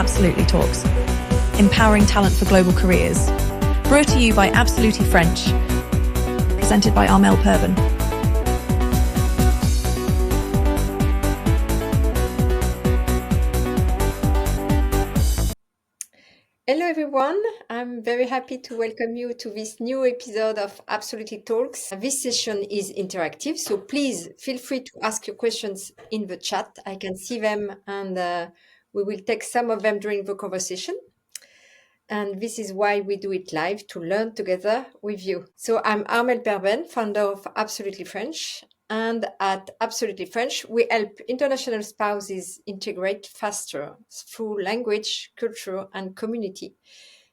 Absolutely Talks, empowering talent for global careers. Brought to you by Absolutely French, presented by Armel Pervin. Hello everyone, I'm very happy to welcome you to this new episode of Absolutely Talks. This session is interactive, so please feel free to ask your questions in the chat. I can see them and we will take some of them during the conversation. And this is why we do it live, to learn together with you. So I'm Armel Perben, founder of Absolutely French. And at Absolutely French, we help international spouses integrate faster through language, culture, and community.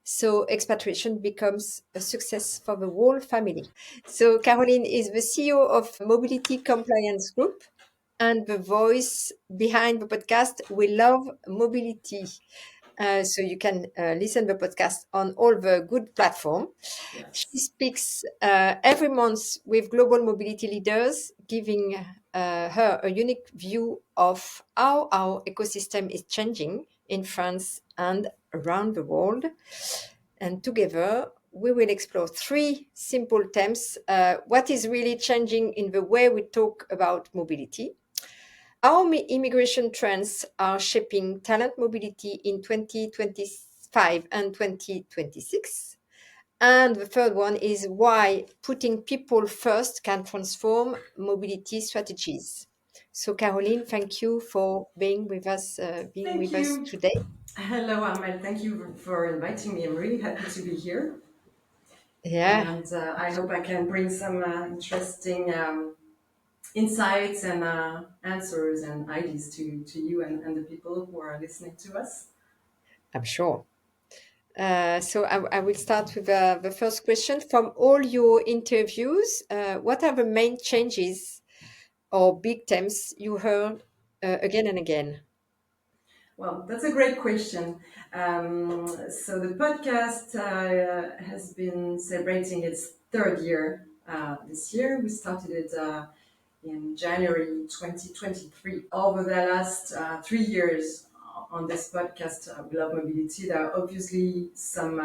So expatriation becomes a success for the whole family. So Caroline is the CEO of Mobility Compliance Group and the voice behind the podcast, We Love Mobility. So you can listen the podcast on all the good platforms. Yes. She speaks every month with global mobility leaders, giving her a unique view of how our ecosystem is changing in France and around the world. And together, we will explore three simple themes. What is really changing in the way we talk about mobility? How immigration trends are shaping talent mobility in 2025 and 2026. And the third one is why putting people first can transform mobility strategies. So, Caroline, thank you for being with us today. Hello, Ahmed. Thank you for inviting me. I'm really happy to be here. Yeah, And I hope I can bring some interesting insights and answers and ideas to you and the people who are listening to us. I'm sure. So I will start with the first question. From all your interviews, what are the main changes or big themes you heard again and again? Well, that's a great question. So the podcast has been celebrating its third year this year. We started it in January 2023. Over the last 3 years on this podcast, We Love Mobility, there are obviously some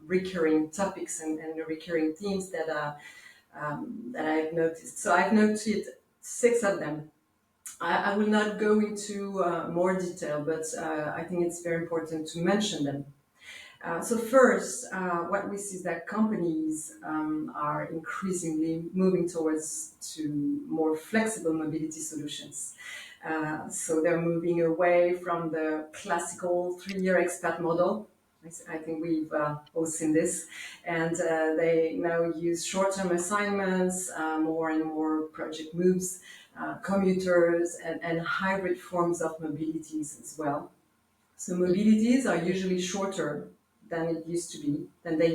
recurring topics and recurring themes that I've noticed. So I've noted 6 of them. I will not go into more detail, but I think it's very important to mention them. So first, what we see is that companies are increasingly moving towards to more flexible mobility solutions. So they're moving away from the classical 3-year expat model. I think we've all seen this, and they now use short-term assignments, more and more project moves, commuters, and hybrid forms of mobilities as well. So mobilities are usually shorter than they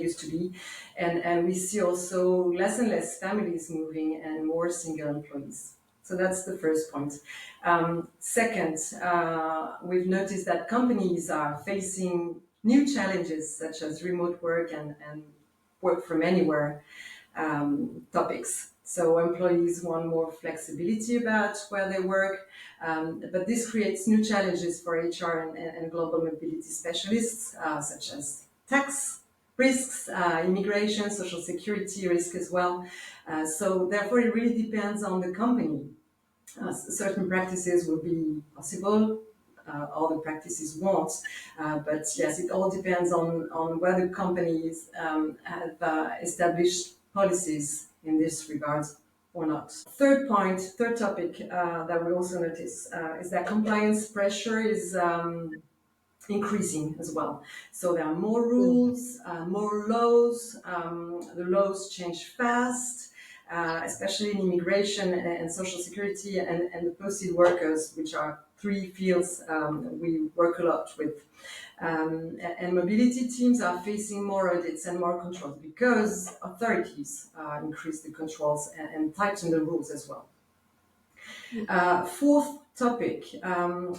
used to be. And we see also less and less families moving and more single employees. So that's the first point. Second, we've noticed that companies are facing new challenges such as remote work and work from anywhere topics. So employees want more flexibility about where they work, but this creates new challenges for HR and global mobility specialists, such as tax risks, immigration, social security risk as well. So therefore, it really depends on the company. Certain practices will be possible, other practices won't. But yes, it all depends on whether companies have established policies in this regard or not. Third topic that we also notice is that compliance pressure is increasing as well. So there are more rules, more laws. The laws change fast, especially in immigration and social security and the posted workers, which are 3 fields we work a lot with. And mobility teams are facing more audits and more controls because authorities increase the controls and tighten the rules as well. Fourth topic,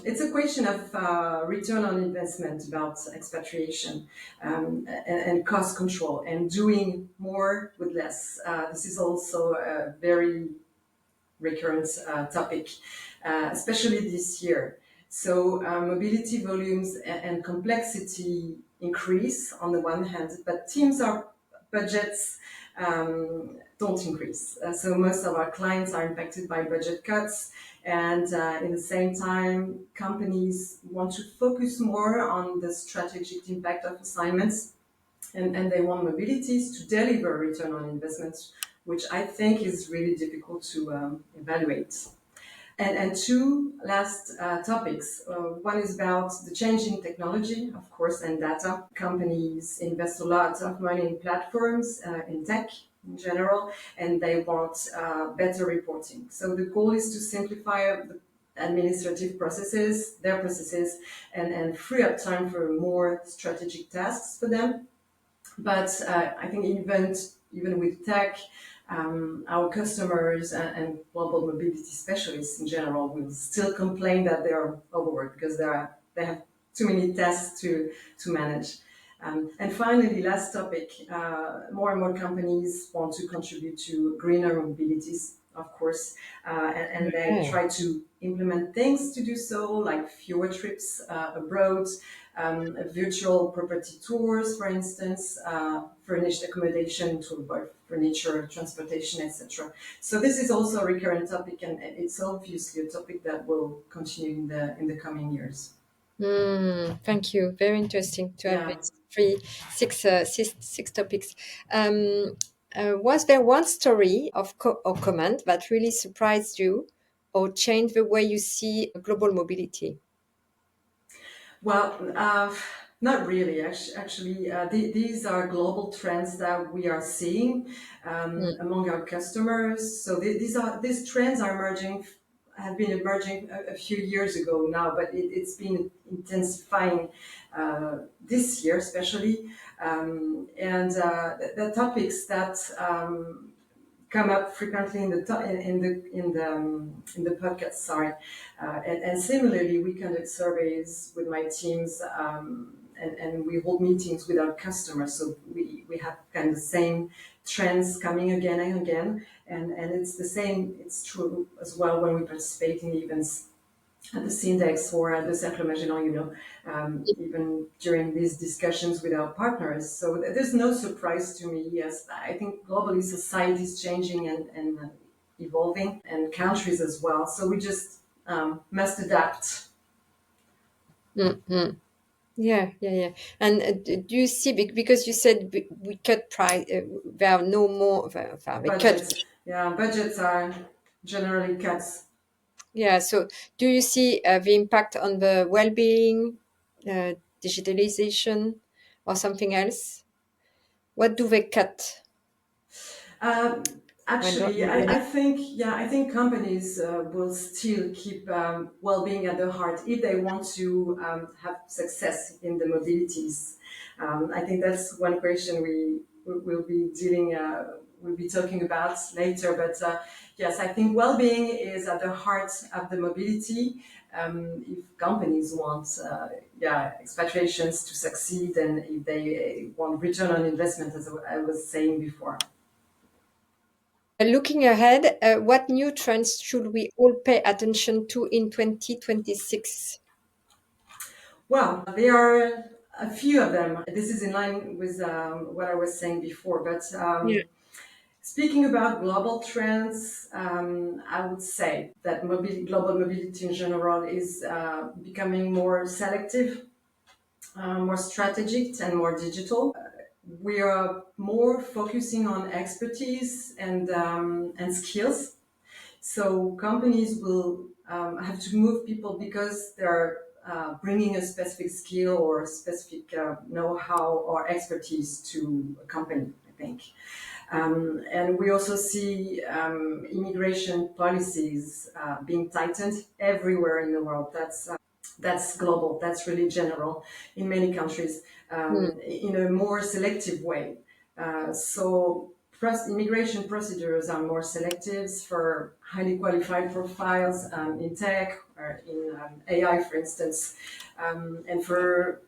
it's a question of return on investment about expatriation and cost control and doing more with less. This is also a very recurrent topic, especially this year. So mobility volumes and complexity increase on the one hand, but teams are budgets don't increase. So most of our clients are impacted by budget cuts, and in the same time, companies want to focus more on the strategic impact of assignments, and they want mobilities to deliver return on investments, which I think is really difficult to evaluate. And two last topics. One is about the changing technology, of course, and data. Companies invest a lot of money in platforms, in tech in general, and they want better reporting. So the goal is to simplify the administrative processes, their processes, and free up time for more strategic tasks for them. But I think even with tech, our customers and global mobility specialists in general will still complain that they are overworked because they have too many tasks to manage. And finally, last topic, more and more companies want to contribute to greener mobilities, of course, and they try to implement things to do so, like fewer trips abroad, virtual property tours, for instance, furnished accommodation to avoid furniture, transportation, etc. So this is also a recurrent topic, and it's obviously a topic that will continue in the coming years. Thank you. Very interesting to have Yeah. six topics. Was there one story or comment that really surprised you or changed the way you see global mobility? Well, not really. Actually, these are global trends that we are seeing among our customers. So these trends are have been emerging a few years ago now, but it's been intensifying this year, especially. And the topics that come up frequently in the podcast. Sorry, and similarly, we conduct surveys with my teams, and we hold meetings with our customers. So we have kind of the same trends coming again and again, and it's the same. It's true as well when we participate in events at the Syndex or at the Cercle Magellan, even during these discussions with our partners. So there's no surprise to me. Yes, I think globally society is changing and evolving, and countries as well. So we just must adapt. Mm-hmm. Yeah. And do you see, because you said we cut price, there are no more, we cut. Budgets. Yeah, budgets are generally cuts. Yeah. So do you see the impact on the well-being, digitalization, or something else? What do they cut? Actually, I think companies will still keep well-being at the heart if they want to have success in the mobilities. I think that's one question will be we'll be talking about later. But yes, I think well-being is at the heart of the mobility. If companies want, expatriations to succeed, and if they want return on investment, as I was saying before. Looking ahead, what new trends should we all pay attention to in 2026? Well, there are a few of them. This is in line with what I was saying before. But Yeah. speaking about global trends, I would say that global mobility in general is becoming more selective, more strategic, and more digital. We are more focusing on expertise and skills. So companies will have to move people because they're bringing a specific skill or a specific know-how or expertise to a company, I think. And we also see immigration policies being tightened everywhere in the world. That's global. That's really general in many countries in a more selective way. So immigration procedures are more selective for highly qualified profiles in tech or in AI, for instance, and for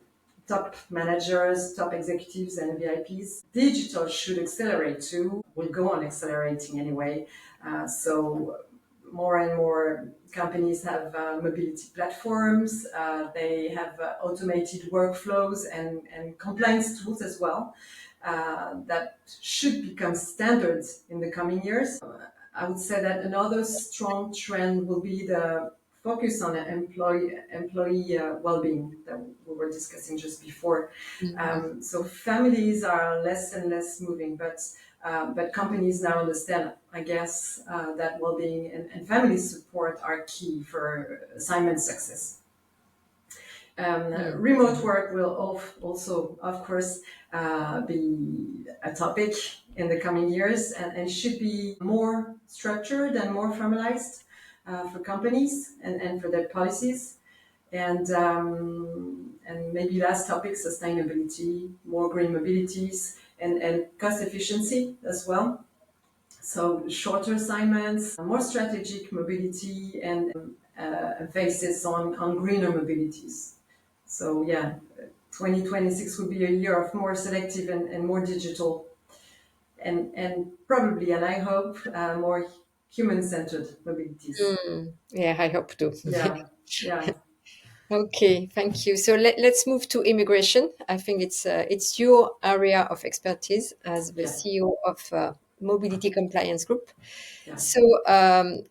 top managers, top executives, and VIPs. Digital should accelerate too. Will go on accelerating anyway. So more and more companies have mobility platforms. They have automated workflows and compliance tools as well that should become standards in the coming years. I would say that another strong trend will be the focus on employee well-being that we were discussing just before. So families are less and less moving, but companies now understand, I guess, that well-being and family support are key for assignment success. Remote work will also, of course, be a topic in the coming years and should be more structured and more formalized for companies and for their policies. And maybe last topic, sustainability, more green mobilities and cost efficiency as well. So shorter assignments, more strategic mobility and emphasis on greener mobilities. So yeah, 2026 will be a year of more selective and more digital and probably, and I hope, more human-centered mobilities. Yeah, I hope to. Yeah, yeah. Okay, thank you. So let's move to immigration. I think it's your area of expertise as the Yeah. CEO of Mobility Compliance Group. Yeah. So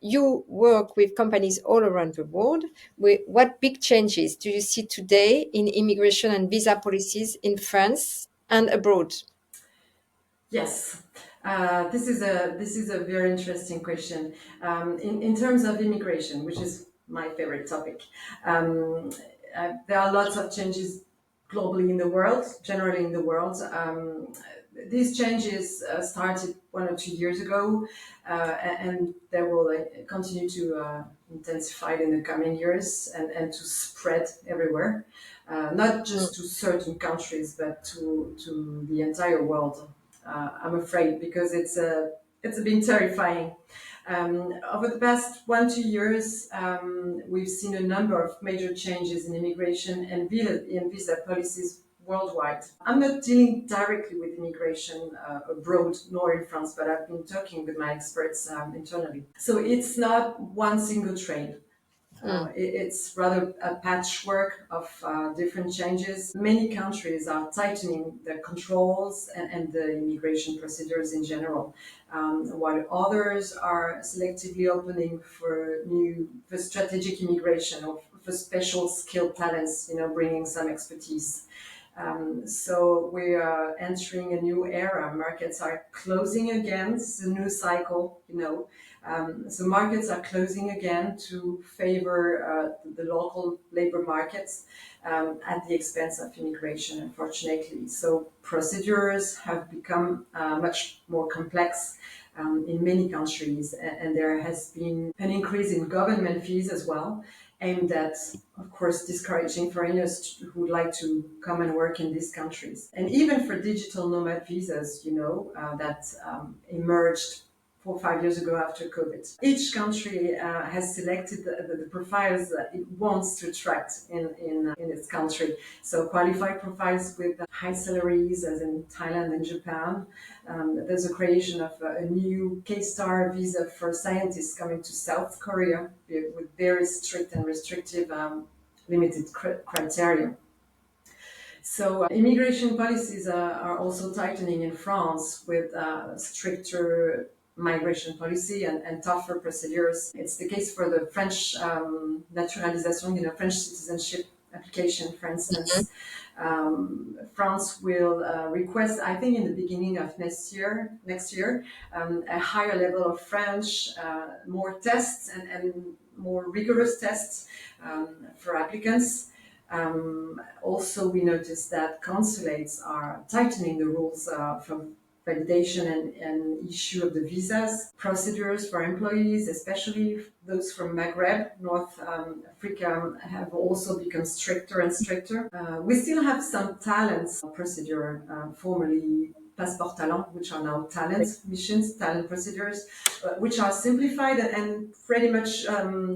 you work with companies all around the world. What big changes do you see today in immigration and visa policies in France and abroad? Yes, this is a very interesting question. In terms of immigration, which is my favorite topic, there are lots of changes globally in the world, generally in the world. These changes started 1 or 2 years ago, and they will continue to intensify in the coming years and to spread everywhere, not just to certain countries, but to the entire world. I'm afraid, because it's been terrifying. Over the past 1-2 years, we've seen a number of major changes in immigration and visa policies worldwide. I'm not dealing directly with immigration abroad nor in France, but I've been talking with my experts internally. So it's not one single trend. It's rather a patchwork of different changes. Many countries are tightening the controls and the immigration procedures in general, while others are selectively opening for strategic immigration or for special skilled talents, bringing some expertise. So we are entering a new era. Markets are closing again. It's a new cycle, So markets are closing again to favor the local labor markets at the expense of immigration, unfortunately. So procedures have become much more complex in many countries, and there has been an increase in government fees as well, aimed at, of course, discouraging foreigners who would like to come and work in these countries. And even for digital nomad visas, that emerged 4 or 5 years ago after COVID. Each country has selected the profiles that it wants to attract in its country. So qualified profiles with high salaries, as in Thailand and Japan. There's a creation of a new K-Star visa for scientists coming to South Korea with very strict and restrictive limited criteria. So immigration policies are also tightening in France with stricter migration policy and tougher procedures. It's the case for the French naturalisation, French citizenship application, for instance. France will request, I think in the beginning of next year, a higher level of French, more tests and more rigorous tests for applicants. Also, we noticed that consulates are tightening the rules from validation and issue of the visas. Procedures for employees, especially those from Maghreb, North Africa, have also become stricter and stricter. We still have some talents procedure, formerly Passeport Talent, which are now talent missions, talent procedures, which are simplified and pretty much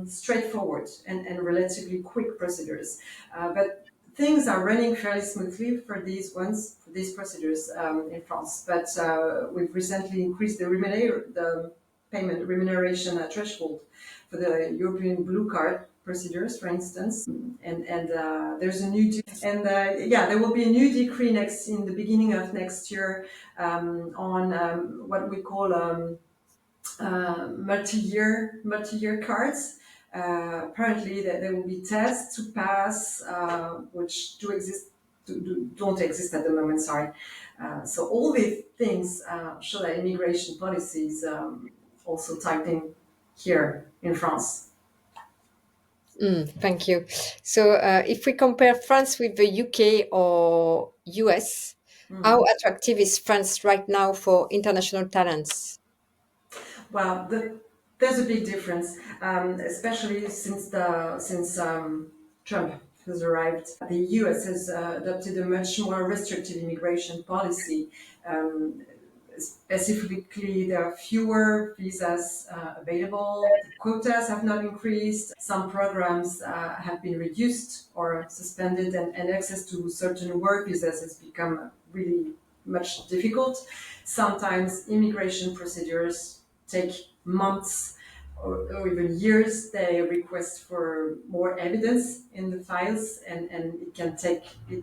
straightforward and relatively quick procedures. But things are running fairly smoothly for these procedures in France. But we've recently increased the payment remuneration threshold for the European blue card procedures, for instance. And there's a new there will be a new decree next in the beginning of next year on what we call multi-year cards. Apparently, there will be tests to pass, which don't exist at the moment. Sorry. So all these things show that immigration policy is also tightening here in France. Thank you. So, if we compare France with the UK or US, how attractive is France right now for international talents? Well, there's a big difference, especially since Trump has arrived. The U.S. has adopted a much more restrictive immigration policy. Specifically, there are fewer visas available. The quotas have not increased. Some programs have been reduced or suspended, and access to certain work visas has become really much difficult. Sometimes immigration procedures take months or even years. They request for more evidence in the files, and it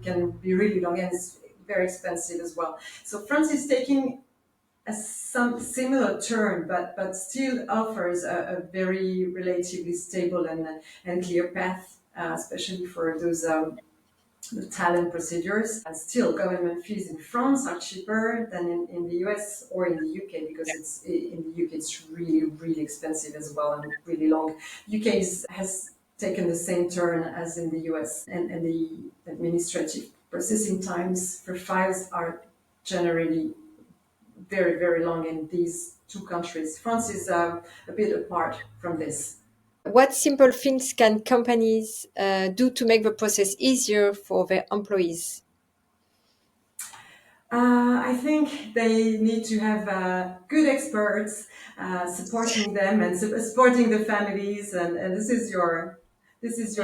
can be really long, and it's very expensive as well. So France is taking some similar turn, but still offers a very relatively stable and clear path, especially for those the talent procedures. And still, government fees in France are cheaper than in the US or in the UK, because it's in the UK it's really expensive as well and really long. UK has taken the same turn as in the US, and the administrative processing times for files are generally very long in these two countries. France is a bit apart from this. What simple things can companies do to make the process easier for their employees? I think they need to have good experts supporting them and supporting the families, and this is your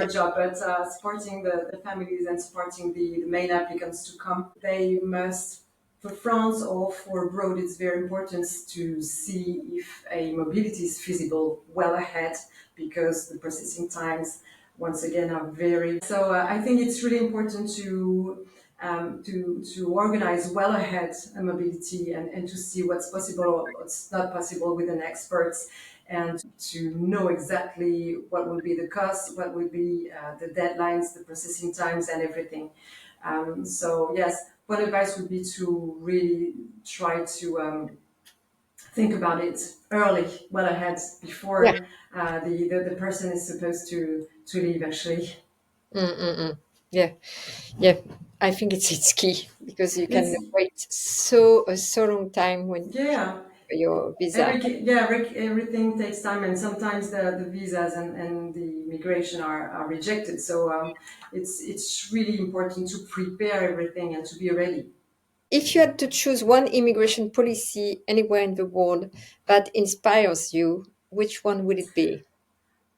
job, but supporting the families and supporting the main applicants to come. They must, for France or for abroad, it's very important to see if a mobility is feasible well ahead, because the processing times, once again, are very. So I think it's really important to organize well ahead a mobility, and to see what's possible or what's not possible with an expert, and to know exactly what will be the cost, what will be the deadlines, the processing times, and everything. So yes, one advice would be to really try to think about it early, well ahead, Yeah. before the person is supposed to leave, actually. Yeah, yeah. I think it's key, because you can It's wait so long time when yeah. your visa. Everything takes time, and sometimes the visas and the immigration are rejected. So it's really important to prepare everything and to be ready. If you had to choose one immigration policy anywhere in the world that inspires you, which one would it be?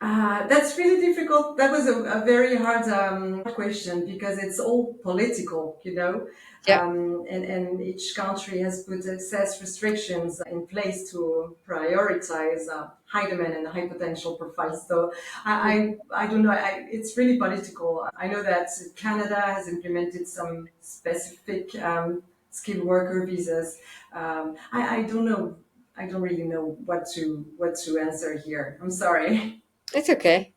That's really difficult. That was a very hard question, because it's all political, you know, Yeah. and each country has put access restrictions in place to prioritize high demand and high potential profiles. So I don't know. It's really political. I know that Canada has implemented some specific skilled worker visas. I don't know. I don't really know what to answer here. I'm sorry. It's okay.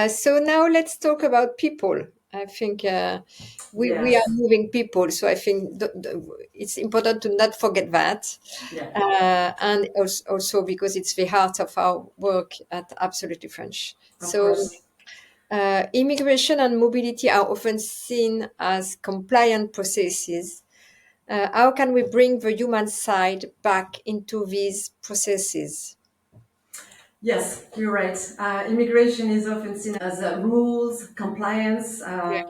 So now let's talk about people. I think we are Yes. moving people, so I think it's important to not forget that, Yeah. and also because it's the heart of our work at Absolutely French. Of So course. immigration and mobility are often seen as compliant processes. How can we bring the human side back into these processes? Yes, you're right. Immigration is often seen as rules, compliance,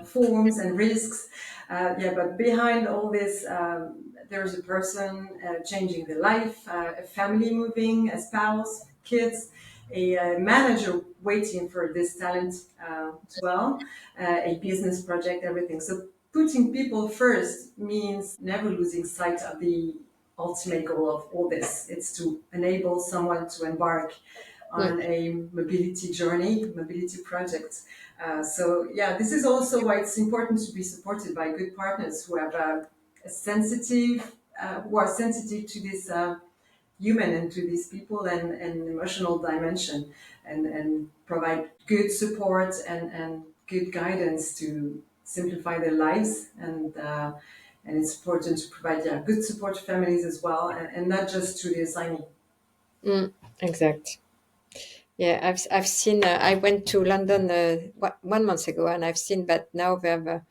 forms, and risks. But behind all this, there's a person changing their life, a family moving, a spouse, kids, a manager waiting for this talent as well, a business project, everything. So putting people first means never losing sight of the ultimate goal of all this. It's to enable someone to embark on a mobility journey, mobility project. So yeah, this is also why it's important to be supported by good partners who have who are sensitive to this human and to these people and emotional dimension, and provide good support and good guidance to simplify their lives. And it's important to provide good support to families as well, and not just to the assignee. Exact. Yeah, I've seen. I went to London 1 month ago, and I've seen that now they have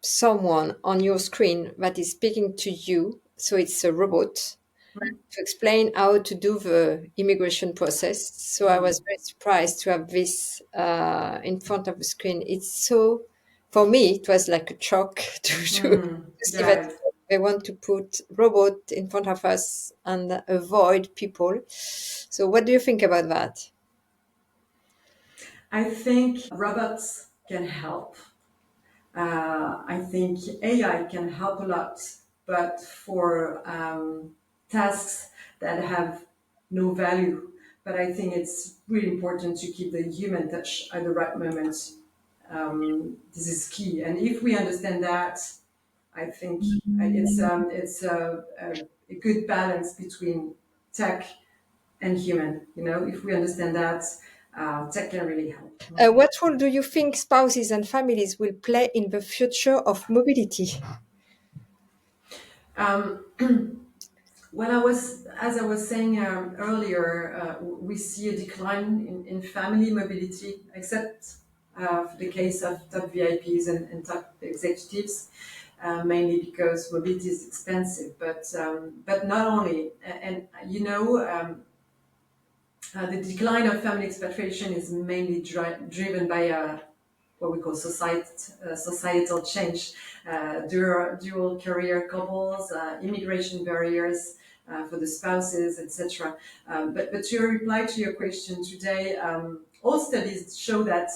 someone on your screen that is speaking to you. So it's a robot to explain how to do the immigration process. So I was very surprised to have this in front of the screen. It's so, for me, it was like a shock to see that Yeah, they want to put robot in front of us and avoid people. So what do you think about that? I think robots can help. I think AI can help a lot, but for tasks that have no value. But I think it's really important to keep the human touch at the right moment. This is key, and if we understand that, I think it's a good balance between tech and human. You know, if we understand that, tech can really help. What role do you think spouses and families will play in the future of mobility? Um, as I was saying earlier, we see a decline in family mobility, except for the case of top VIPs and top executives, mainly because mobility is expensive. But not only, and you know, the decline of family expatriation is mainly driven by what we call societal change, dual career couples, immigration barriers for the spouses, etc. But to reply to your question today, all studies show that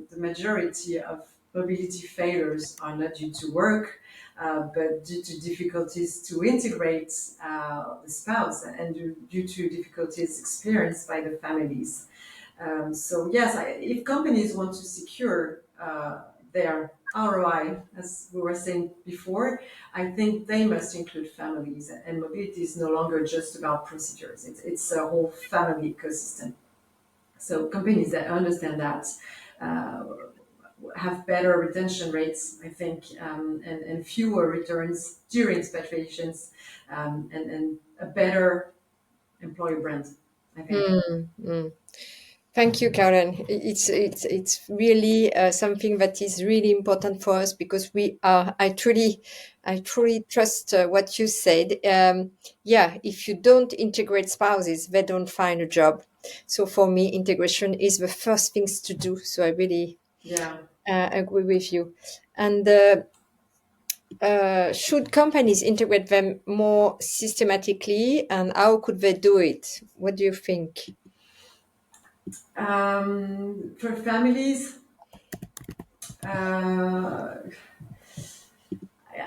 the majority of mobility failures are not due to work, but due to difficulties to integrate the spouse and due to difficulties experienced by the families. So yes, if companies want to secure their ROI, as we were saying before, I think they must include families. And mobility is no longer just about procedures; it's a whole family ecosystem. So companies that understand that uh, have better retention rates, I think, and fewer returns during expatriations, and a better employer brand, I think. Thank you, Karen. It's really something that is really important for us because we are. I truly trust what you said. Yeah, if you don't integrate spouses, they don't find a job. So for me, integration is the first things to do. So I really Yeah. agree with you. And should companies integrate them more systematically, and how could they do it? What do you think? For families, uh,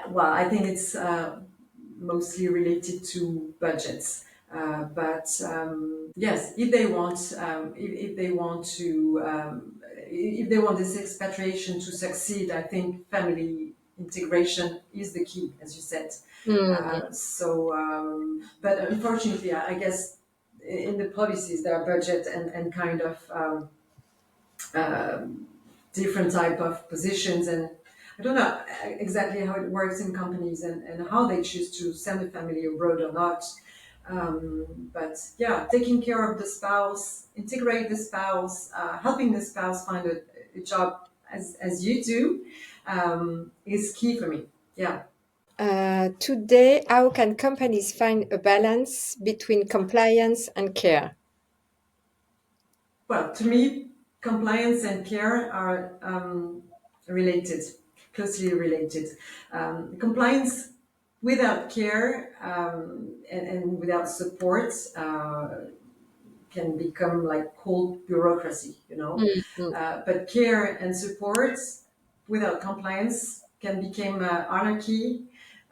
well, I think it's mostly related to budgets. But yes, if they want to, if they want this expatriation to succeed, I think family integration is the key, as you said. Mm, But unfortunately, I guess in the policies there are budget and kind of different type of positions, and I don't know exactly how it works in companies and how they choose to send a family abroad or not. But yeah, taking care of the spouse, integrate the spouse, helping the spouse find a job as you do, is key for me. Yeah. Today, how can companies find a balance between compliance and care? Well, to me, compliance and care are related, closely related. Compliance without care and without support can become like cold bureaucracy, you know. Mm, mm, But care and support without compliance can become anarchy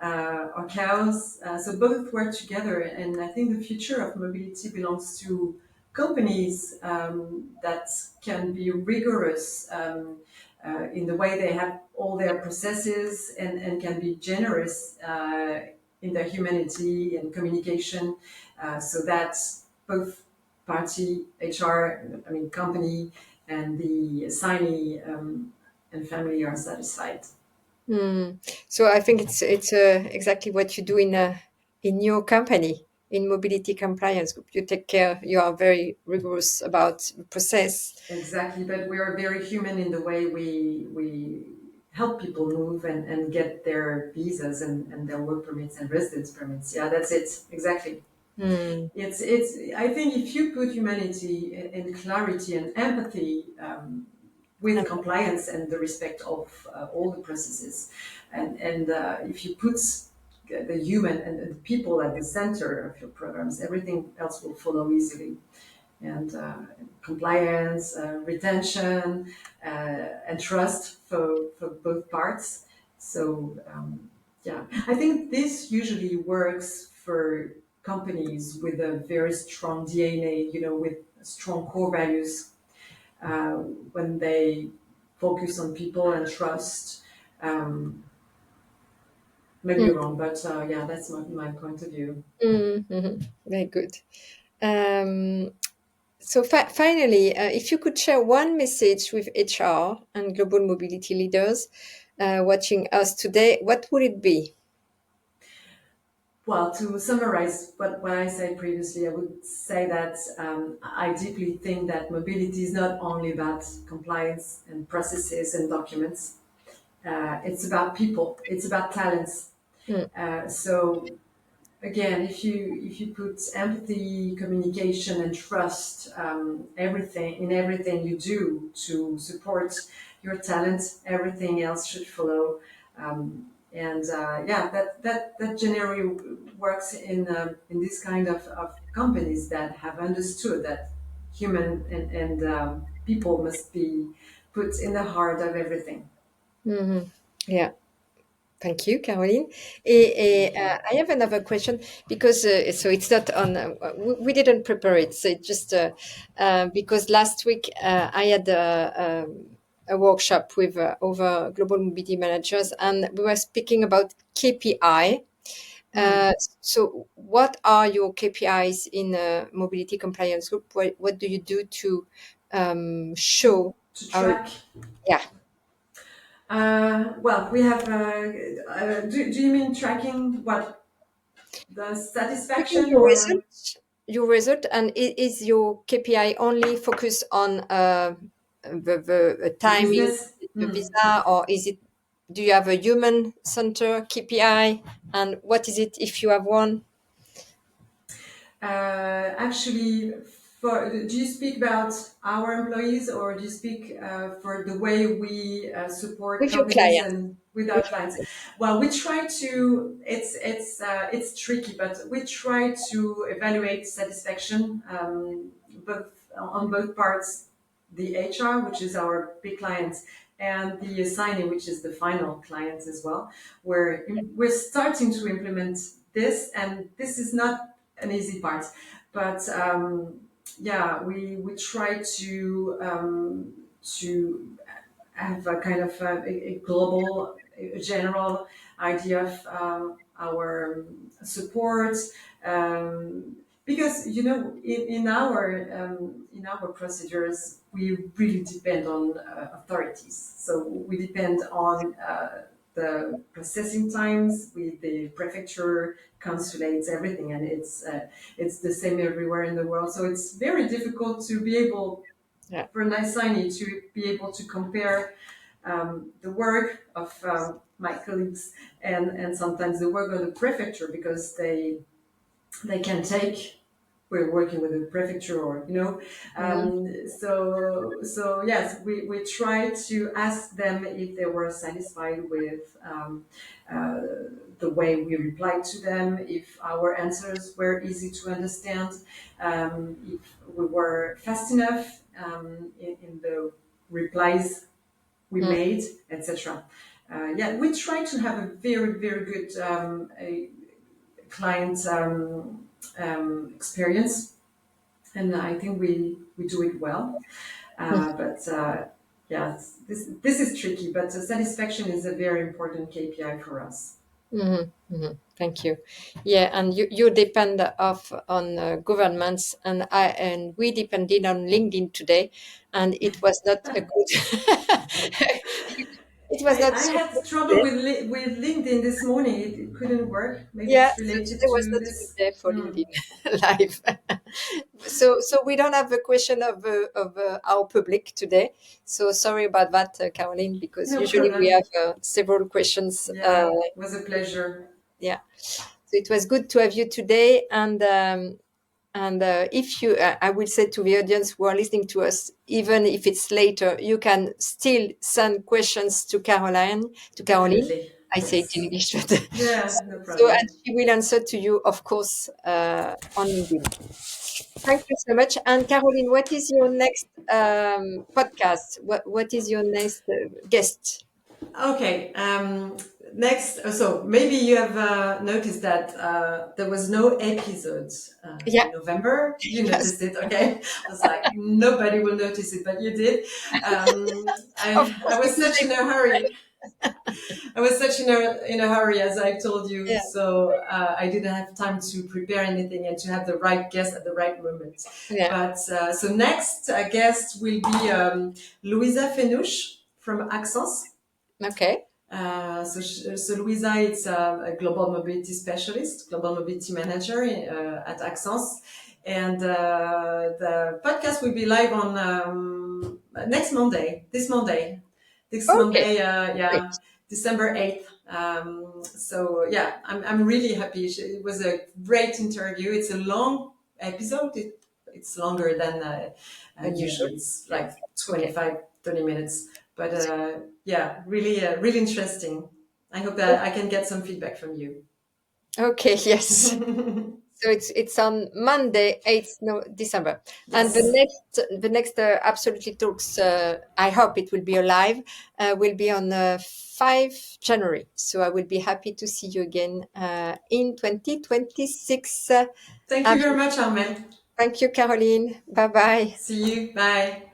or chaos. So both work together, and I think the future of mobility belongs to companies that can be rigorous in the way they have all their processes and can be generous in their humanity and communication, so that both party, HR, I mean company, and the assignee and family are satisfied. Mm. So I think it's exactly what you do in your company in mobility compliance group. You take care. You are very rigorous about the process. Exactly, but we are very human in the way we help people move and get their visas and their work permits and residence permits. Yeah, that's it. Exactly. Mm. It's. I think if you put humanity and clarity and empathy with compliance and the respect of all the processes, and if you put the human and the people at the center of your programs, everything else will follow easily. And compliance, retention, and trust for both parts. So, yeah, I think this usually works for companies with a very strong DNA, with strong core values, uh, when they focus on people and trust. Um, Maybe Mm. you're wrong, but yeah, that's my point of view. Mm. Mhm. Very good. Um, so finally, if you could share one message with HR and global mobility leaders watching us today, what would it be? Well, to summarize what I said previously, I would say that I deeply think that mobility is not only about compliance and processes and documents. It's about people. It's about talents. Mm. So again, if you put empathy, communication, and trust, everything you do to support your talent, everything else should follow. And yeah, that generally works in this kind of companies that have understood that human and people must be put in the heart of everything. Mhm. Yeah. Thank you, Caroline. Thank you. I have another question because so it's not on. We didn't prepare it, so it just because last week I had a workshop with over global mobility managers, and we were speaking about KPI. Hmm. So, what are your KPIs in a mobility compliance group? What do you do to show To our track. yeah? Well, we have. Do you mean tracking what the Checking satisfaction or your result, and is your KPI only focused on the the timing, business? the Hmm. visa, or is it? Do you have a human center KPI, and what is it if you have one? Actually, do you speak about our employees or do you speak for the way we support With your companies client? and with our With clients? Well, we try to. It's tricky, but we try to evaluate satisfaction both on both parts, the HR, which is our big clients, and the assignee, which is the final client as well. We're starting to implement this, and this is not an easy part, but yeah, we try to have a kind of a global, a general idea of our support, because in our procedures we really depend on authorities. So we depend on the processing times with the prefecture, consulates, everything, and it's the same everywhere in the world. So it's very difficult to be able yeah. for an assignee to be able to compare the work of my colleagues and sometimes the work of the prefecture, because they can take, we're working with the prefecture, or Mhm. so yes, we try to ask them if they were satisfied with uh, the way we replied to them, if our answers were easy to understand, if we were fast enough in the replies we Mm. made, etc. Yeah, we try to have a very, very good a client experience. and I think we do it well. But yeah, this is tricky, but satisfaction is a very important KPI for us. Thank you. Yeah, and you depend on governments, and we depended on LinkedIn today, and it was not a good. It was not I so had good trouble today. with with LinkedIn this morning. It couldn't work. Maybe Yeah, it's so related today was to not a good this. day for Hmm. LinkedIn Live. So we don't have a question of our public today. So sorry about that, Caroline, because No usually we problem. have several questions. Yeah, was a pleasure. Yeah, so it was good to have you today, and if you, I will say to the audience who are listening to us, even if it's later, you can still send questions to Caroline. Definitely. I say it in Yes. English, but Yeah, no and problem. she will answer to you, of course, on LinkedIn. Thank you so much. And Caroline, what is your next podcast? What is your next guest? Okay. Next, so maybe you have noticed that there was no episodes Yeah, in November. You yes, noticed it, okay? I was like, nobody will notice it, but you did. of I course, was because such in a hurry. I was such in a hurry, as I told you, yeah, so I didn't have time to prepare anything and to have the right guest at the right moment. yeah, But so next guest will be Louisa Fenouche from Accents. okay. So Louisa is a global mobility specialist, global mobility manager at Accents. And the podcast will be live on next Monday, this Monday. This Okay, Monday, great. yeah, December 8th. So yeah, I'm really happy. It was a great interview. It's a long episode. It's longer than Unusual. usually. It's Yeah. like Okay. 25, 30 minutes. But yeah, really, really interesting. I hope that I can get some feedback from you. Okay, yes. So it's on Monday, 8th no, December. And Yes. the next Absolutely Talks, I hope it will be alive, will be on 5 January. So I will be happy to see you again in 2026. Thank you very much, Ahmed. Thank you, Caroline. Bye bye. See you. Bye.